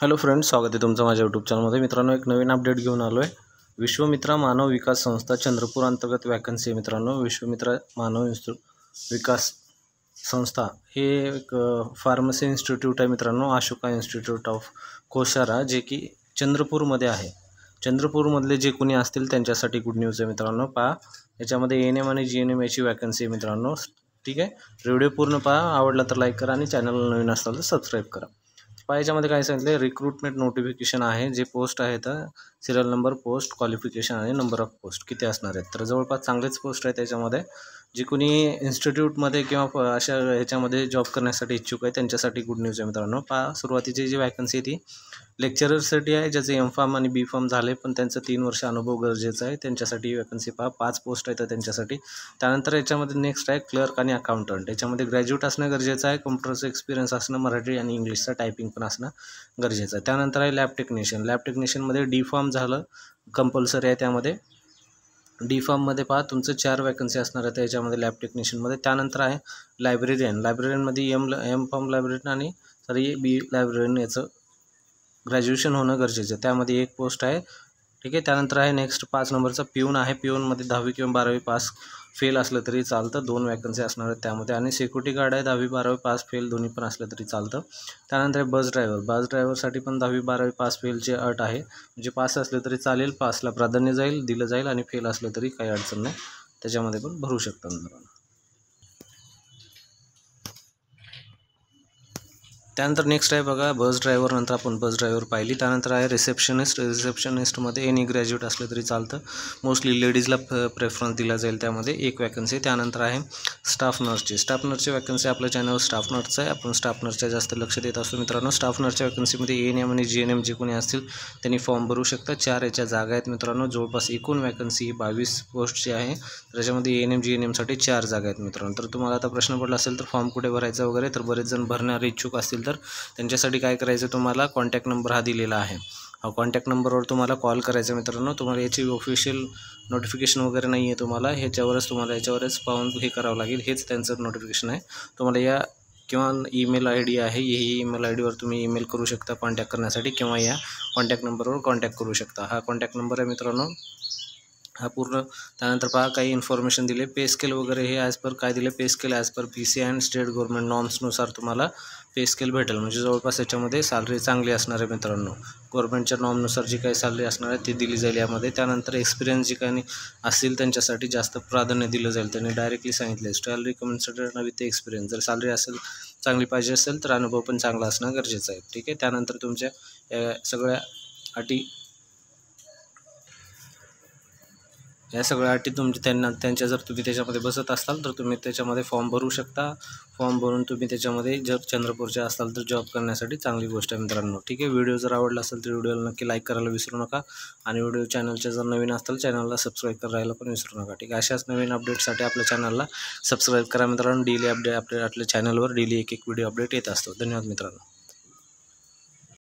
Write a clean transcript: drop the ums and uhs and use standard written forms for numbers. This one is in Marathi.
हॅलो फ्रेंड्स, स्वागत आहे तुमचं माझ्या यूट्यूब चॅनलमध्ये। मित्रांनो, एक नवीन अपडेट घेऊन आलो आहे। विश्वमित्रा मानव विकास संस्था चंद्रपूर अंतर्गत वॅकन्सी। मित्रांनो, विश्वमित्रा मानव विकास संस्था हे एक फार्मसी इन्स्टिट्यूट आहे मित्रांनो, अशोका इन्स्टिट्यूट ऑफ कोशारा, जे की चंद्रपूरमध्ये आहे। चंद्रपूरमधले जे कोणी असतील त्यांच्यासाठी गुड न्यूज आहे मित्रांनो। पहा, याच्यामध्ये एएनएम आणि जीएनएम याची वॅकन्सी आहे मित्रांनो। ठीक आहे, व्हिडिओ पूर्ण पहा, आवडला तर लाईक करा आणि चॅनलला नवीन असाल तर सबस्क्राईब करा। याच्यामध्ये काय सांगितलं, रिक्रुटमेंट नोटिफिकेशन आहे। जे पोस्ट आहे तर सिरियल नंबर, पोस्ट, क्वालिफिकेशन आणि नंबर ऑफ पोस्ट किती असणार आहेत, तर जवळपास चांगलेच पोस्ट आहे त्याच्यामध्ये। जे कोणी इन्स्टिट्यूटमध्ये किंवा अशा ह्याच्यामध्ये जॉब करण्यासाठी इच्छुक आहे त्यांच्यासाठी गुड न्यूज आहे मित्रांनो। पहा, सुरुवातीची जी वॅकन्सी आहे ती लेक्चररसाठी आहे, ज्याचे एम.फार्म आणि बी.फार्म झाले पण त्यांचं 3 वर्ष अनुभव गरजेचा आहे, त्यांच्यासाठी वॅकन्सी। पहा, 5 पोस्ट आहेत त्यांच्यासाठी। त्यानंतर याच्यामध्ये नेक्स्ट आहे क्लर्क आणि अकाउंटंट। याच्यामध्ये ग्रॅज्युएट असणं गरजेचं आहे, कम्प्युटरचं एक्सपिरियन्स असणं, मराठी आणि इंग्लिशचं टायपिंग पण असणं गरजेचं आहे। त्यानंतर आहे लॅब टेक्निशियन। लॅब टेक्निशियनमध्ये डी.फार्म झालं कंपल्सरी आहे त्यामध्ये। डी.फार्ममध्ये पहा, तुमचं 4 वॅकन्सी असणार आहे त्याच्यामध्ये लॅब टेक्निशियनमध्ये। त्यानंतर आहे लायब्रेरियन। लायब्रेरियनमध्ये एम.फार्म लायब्रेरियन आणि बी लायब्रेरियन याचं ग्रॅज्युएशन होणं गरजेचं आहे, त्यामध्ये 1 पोस्ट आहे। ठीक आहे, त्यानंतर आहे नेक्स्ट 5 नंबरचा पिऊन आहे। पिऊनमध्ये 10वी किंवा 12वी पास फेल असलं तरी चालतं, 2 वॅकन्सी असणार आहेत त्यामध्ये। आणि सिक्युरिटी गार्ड आहे, 10वी 12वी पास फेल दोन्ही पण असलं तरी चालतं। त्यानंतर बस ड्रायव्हर। बस ड्रायव्हरसाठी पण 10वी 12वी पास फेलची अट आहे, म्हणजे पास असलं तरी चालेल, पासला प्राधान्य दिलं जाईल आणि फेल असलं तरी काही अडचण नाही, त्याच्यामध्ये पण भरू शकतात मित्रांनो। त्यानंतर नेक्स्ट आहे बघा बस ड्रायव्हर। नंतर आपण बस ड्रायव्हर पाहिली। त्यानंतर आहे रिसेप्शनिस्ट। रिसेप्शनिस्टमध्ये एनी ग्रॅज्युएट असलं तरी चालतं, मोस्टली लेडीजला प्रेफरन्स दिला जाईल, त्यामध्ये 1 वॅकन्सी। त्यानंतर आहे स्टाफ नर्सची। स्टाफ नर्सची वॅकन्सी आपल्या चॅनलवर स्टाफ नर्सचं आहे, आपण स्टाफ नर्सच्या जास्त लक्ष देत असतो मित्रांनो। स्टाफ नर्सच्या वॅकन्सीमध्ये एएनएम आणि जीएनएम जे कोणी असतील त्यांनी फॉर्म भरू शकतात। 4 याच्या जागा आहेत मित्रांनो। जवळपास एकूण वॅकन्सी ही 22 पोस्टची आहे, त्याच्यामध्ये एएनएम जीएनएमसाठी 4 जागा आहेत मित्रांनो। तर तुम्हाला आता प्रश्न पडला असेल तर फॉर्म कुठे भरायचा वगैरे, तर बरेच जण भरणारे इच्छुक असतील तर त्यांच्यासाठी काय करायचं, तुम्हाला कॉन्टॅक्ट नंबर हा दिलेला आहे, कॉन्टॅक्ट नंबरवर तुम्हाला कॉल करायचा मित्रांनो। तुम्हाला याची ऑफिशियल नोटिफिकेशन वगैरे नाही आहे, तुम्हाला याच्यावरच पाहून हे करावं लागेल, हेच त्यांचं नोटिफिकेशन आहे। तुम्हाला या किंवा ईमेल ID आहे, ही ईमेल IDवर तुम्ही ईमेल करू शकता कॉन्टॅक्ट करण्यासाठी, किंवा या कॉन्टॅक्ट नंबरवर कॉन्टॅक्ट करू शकता। हा कॉन्टॅक्ट नंबर आहे मित्रांनो, हा पूर्ण। त्यानंतर पहा, काही इन्फॉर्मेशन दिले, पे स्केल वगैरे हे ॲज पर काय दिले, pay scale as per PC and state government नॉर्म्सनुसार तुम्हाला पे स्केल भेटेल, म्हणजे जवळपास याच्यामध्ये सॅलरी चांगली असणार आहे मित्रांनो। गव्हर्नमेंटच्या नॉर्मनुसार जी काही सॅलरी असणार आहे ती दिली जाईल यामध्ये। त्यानंतर एक्सपिरियन्स जे काही असतील त्यांच्यासाठी जास्त प्राधान्य दिलं जाईल, त्यांनी डायरेक्टली सांगितलं, सॅलरी कन्सिडर विथ एक्सपिरियन्स। जर सॅलरी असेल चांगली पाहिजे असेल तर अनुभव पण चांगला असणं गरजेचं आहे। ठीक आहे, त्यानंतर तुमच्या सगळ्या अटी त्यांच्या जर तुम्ही त्याच्यामध्ये बसत असाल तर तुम्ही त्याच्यामध्ये फॉर्म भरू शकता। फॉर्म भरून तुम्ही त्याच्यामध्ये जर चंद्रपूरचे असाल तर जॉब करण्यासाठी चांगली गोष्ट आहे मित्रांनो। ठीक आहे, व्हिडिओ जर आवडला असेल तर व्हिडिओला नक्की लाईक करायला विसरू नका, आणि व्हिडिओ चॅनलचे जर नवीन असाल चॅनलला सबस्क्राईब करायला पण विसरू नका। ठीक आहे, अशाच नवीन अपडेटसाठी आपल्या चॅनलला सबस्क्राईब करा मित्रांनो। डेली अपडेट आपल्या चॅनलवर डेली एक व्हिडिओ अपडेट येत असतो। धन्यवाद मित्रांनो।